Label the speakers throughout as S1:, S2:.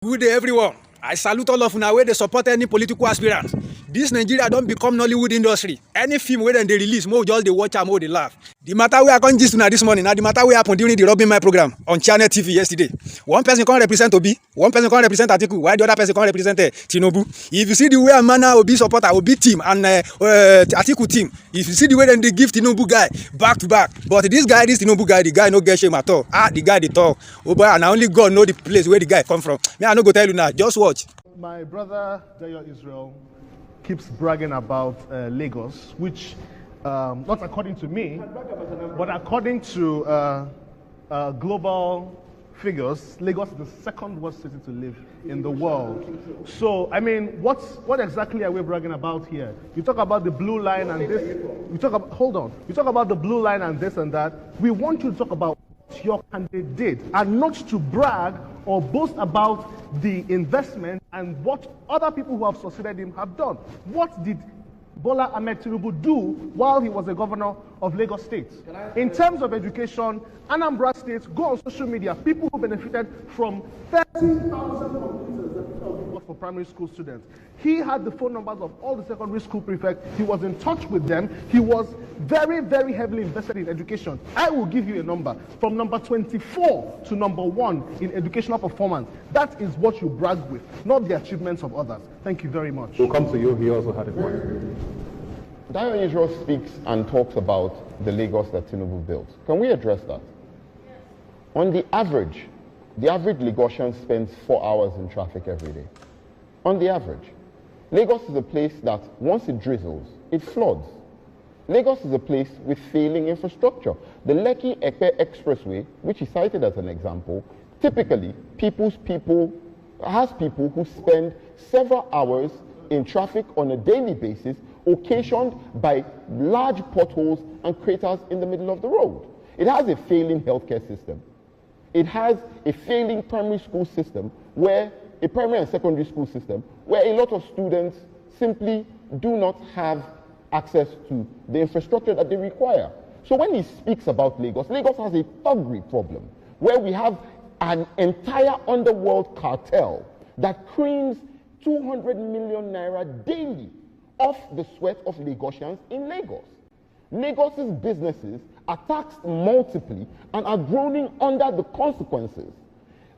S1: Good day, everyone. I salute all of una wey dey support any political aspirant. This Nigeria don become Nollywood industry. Any film wey dem dey release, make we just dey watch am, make we dey laugh. The matter wey I come gist una this morning na the matter wey happen during the Rubin my program on Channel TV yesterday. One person come represent Obi, one person come represent Atiku, while the other person come represent Tinubu. If you see the way and manner Obi supporter, Obi team and Atiku team, if you see the way dem dey give Tinubu guy back to back, but this Tinubu guy, the guy no get shame at all. The guy dey talk. Oh boy, and only God know the place where the guy come from. Me, I no go tell you now. Just watch.
S2: My brother Dayo Israel keeps bragging about Lagos, which not according to me, but according to global figures, Lagos is the second worst city to live in the world. So, I mean, what exactly are we bragging about here? You talk about the blue line and this. You talk about the blue line and this and that. We want you to talk about what your candidate did, and not to brag or boast about the investment and what other people who have succeeded him have done. What did Bola Ahmed Tinubu do while he was a governor of Lagos State? In terms of education, Anambra State, go on social media, people who benefited from 30,000 computers for primary school students. He had the phone numbers of all the secondary school prefects. He was in touch with them. He was very, very heavily invested in education. I will give you a number. From number 24 to number 1 in educational performance. That is what you brag with, not the achievements of others. Thank you very much.
S3: We'll come to you. He also had a point.
S4: Dayo Israel speaks and talks about the Lagos that Tinubu built. Can we address that? Yes. On the average Lagosian spends 4 hours in traffic every day. On the average. Lagos is a place that once it drizzles, it floods. Lagos is a place with failing infrastructure. The Lekki-Epe Expressway, which he cited as an example, typically has people who spend several hours in traffic on a daily basis, occasioned by large potholes and craters in the middle of the road. It has a failing healthcare system. It has a failing primary school system, a primary and secondary school system, where a lot of students simply do not have access to the infrastructure that they require. So when he speaks about Lagos has a thuggery problem, where we have an entire underworld cartel that creams 200 million naira daily off the sweat of Lagosians in Lagos. Lagos's businesses are taxed multiply and are groaning under the consequences.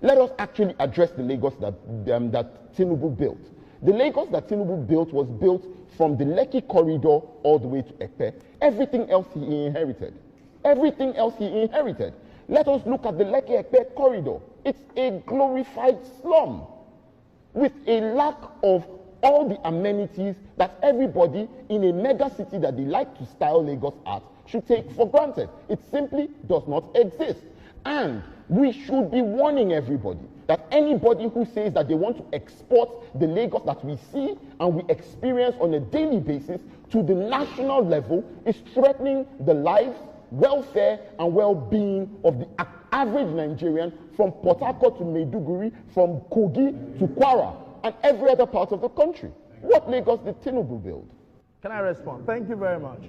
S4: Let us actually address the Lagos that Tinubu built. The Lagos that Tinubu built was built from the Lekki corridor all the way to Epe. Everything else he inherited. Let us look at the Lekki-Epe corridor. It's a glorified slum with a lack of all the amenities that everybody in a mega city that they like to style Lagos at should take for granted. It simply does not exist. And we should be warning everybody that anybody who says that they want to export the Lagos that we see and we experience on a daily basis to the national level is threatening the lives, welfare, and well-being of the average Nigerian from Port Harcourt to Maiduguri, from Kogi to Kwara, and every other part of the country. What Lagos did Tinubu build?
S5: Can I respond? Thank you very much.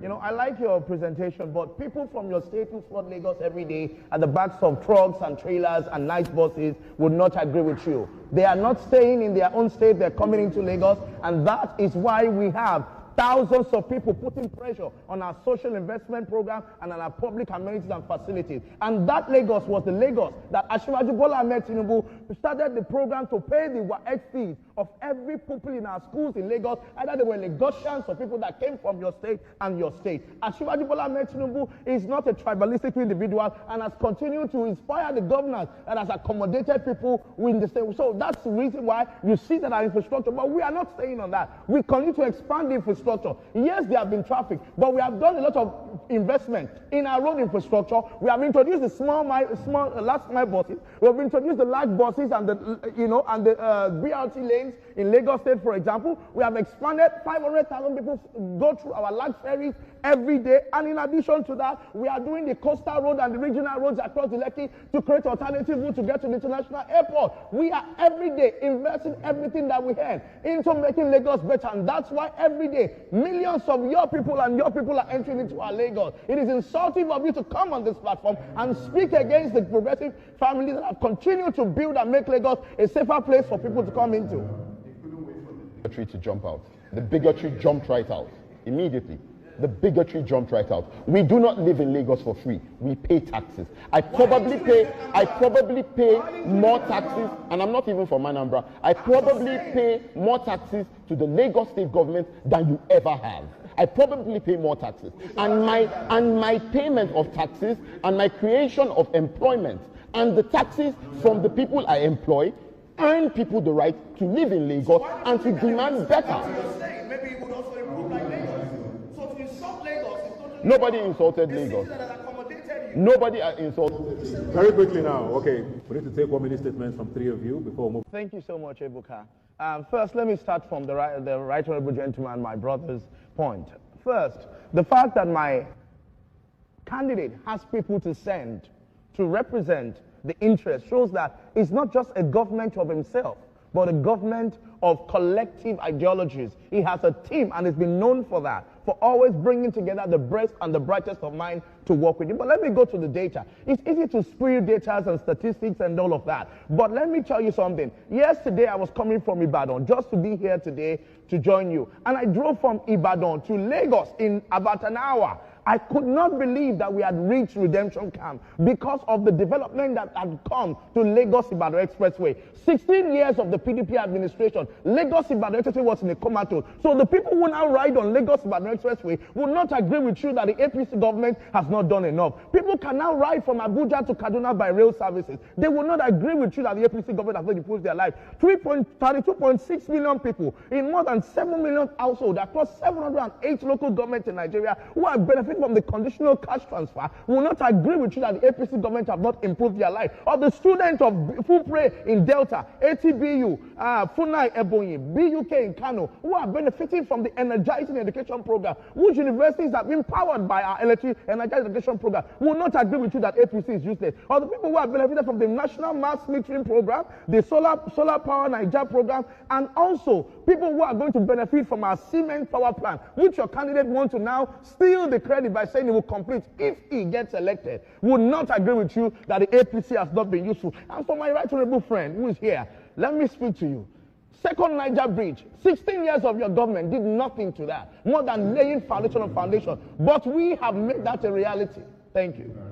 S5: You know, I like your presentation, but people from your state who flood Lagos every day at the backs of trucks and trailers and night buses would not agree with you. They are not staying in their own state, they're coming into Lagos, and that is why we have thousands of people putting pressure on our social investment program and on our public amenities and facilities. And that Lagos was the Lagos that Asiwaju Bola Ahmed Tinubu started the program to pay the WAEC fees of every pupil in our schools in Lagos, either they were Lagosians or people that came from your state and your state. Asiwaju Bola Ahmed Tinubu is not a tribalistic individual and has continued to inspire the governors that has accommodated people in the state. So that's the reason why you see that our infrastructure, but we are not staying on that. We continue to expand the infrastructure. Yes, there have been traffic, but we have done a lot of investment in our road infrastructure. We have introduced the last mile buses. We have introduced the large buses and the BRT lanes in Lagos State, for example. We have expanded 500,000 people go through our large ferries every day. And in addition to that, we are doing the coastal road and the regional roads across the Lekki to create alternative routes to get to the international airport. We are every day investing everything that we have into making Lagos better. And that's why every day millions of your people are entering into our Lagos. It is insulting of you to come on this platform and speak against the progressive families that have continued to build and and make Lagos a safer place for people to come into.
S4: Bigotry to jump out. The bigotry jumped right out immediately. The bigotry jumped right out. We do not live in Lagos for free. We pay taxes. I probably pay more taxes, and I'm not even from Anambra. I probably pay more taxes to the Lagos state government than you ever have. I probably pay more taxes. And my payment of taxes and my creation of employment and the taxes from the people I employ earn people the right to live in Lagos and to demand better.
S5: Maybe it would also improve like Lagos. So to insult Lagos is totally
S4: Nobody insulted Lagos. Nobody insulted.
S3: Very quickly now, okay. We need to take 1 minute statements from 3 of you before we move.
S5: Thank you so much, Ebuka. First, let me start from the right honorable gentleman, my brother's point. First, the fact that my candidate has people to send to represent the interest shows that it's not just a government of himself, but a government of collective ideologies. He has a team and has been known for that, for always bringing together the best and the brightest of mind to work with him. But let me go to the data. It's easy to spew data and statistics and all of that. But let me tell you something. Yesterday, I was coming from Ibadan just to be here today to join you. And I drove from Ibadan to Lagos in about an hour. I could not believe that we had reached redemption camp because of the development that had come to Lagos-Ibadan Expressway. 16 years of the PDP administration, Lagos-Ibadan Expressway was in a comatose. So the people who now ride on Lagos-Ibadan Expressway will not agree with you that the APC government has not done enough. People can now ride from Abuja to Kaduna by rail services. They will not agree with you that the APC government has not improved their life. 32.6 million people in more than 7 million households across 708 local governments in Nigeria who are benefiting from the conditional cash transfer will not agree with you that the APC government have not improved their life. Or the students of Fupre in Delta, ATBU, Funai Ebonyi, BUK in Kano, who are benefiting from the energizing education program, which universities have been powered by our energized education program, will not agree with you that APC is useless. Or the people who are benefited from the national mass metering program, the solar power Niger program, and also people who are going to benefit from our cement power plant, which your candidate wants to now steal the credit by saying he will complete if he gets elected, would not agree with you that the APC has not been useful. And for my right honorable friend who is here, let me speak to you. Second Niger Bridge, 16 years of your government did nothing to that, more than laying foundation on foundation. But we have made that a reality. Thank you.